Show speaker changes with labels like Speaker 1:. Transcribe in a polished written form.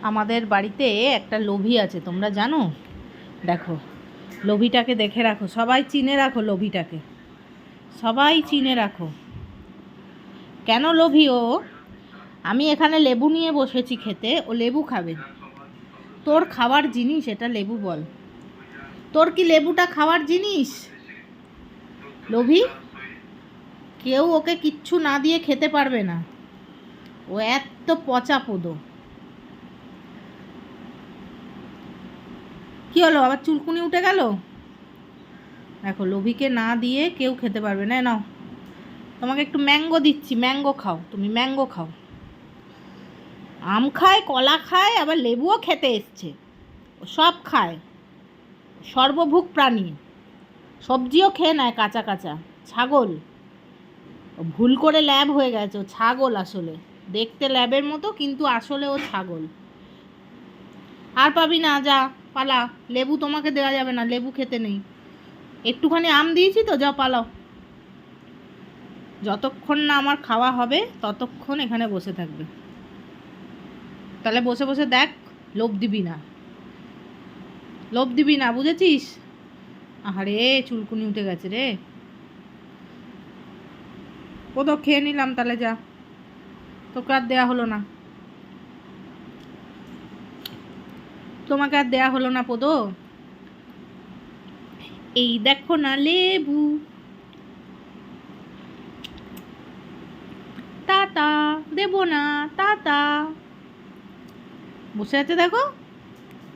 Speaker 1: আমাদের বাড়িতে একটা লোভী আছে, তোমরা জানো? দেখো, লোভীটাকে দেখে রাখো, সবাই চিনে রাখো লোভীটাকে, সবাই চিনে রাখো। কেন লোভী ও? আমি এখানে লেবু নিয়ে বসেছি খেতে, ও লেবু খাবে। তোর খাওয়ার জিনিস এটা লেবু? বল, তোর কি লেবুটা খাওয়ার জিনিস? লোভী, কেউ ওকে কিচ্ছু না দিয়ে খেতে পারবে না, ও এত পচা পোদো। কি হলো, আবার চুলকুনি উঠে গেল? দেখো, লোভীকে না দিয়ে কেউ খেতে পারবে না। নাও, তোমাকে একটু ম্যাঙ্গো দিচ্ছি, ম্যাঙ্গো খাও, তুমি ম্যাঙ্গো খাও। আম খায়, কলা খায়, আবার লেবুও খেতে এসছে। ও সব খায়, সর্বভুক প্রাণী। সবজিও খেয়ে নেয় কাঁচা কাঁচা, ছাগল। ও ভুল করে ল্যাব হয়ে গেছে, ও ছাগল আসলে। দেখতে ল্যাবের মতো, কিন্তু আসলে ও ছাগল। আর পাবি না, যা পালা। লেবু তোমাকে দেওয়া যাবে না, লেবু খেতে নেই। একটুখানি আম দিয়েছি তো, যাও পালাও। যতক্ষণ না আমার খাওয়া হবে ততক্ষণ এখানে বসে থাকবে। তাহলে বসে বসে দেখ, লোভ দিবি না, লোভ দিবি না, বুঝেছিস? আরে চুলকুনি উঠে গেছে রে। ও তো খেয়ে নিলাম, তাহলে যা, তোকে আর দেয়া হলো না, তোমাকে আর দেয়া হলো না পোদো। এই দেখো না লেবু, টাটা দেবো না, টাটা। বসে আছে দেখো।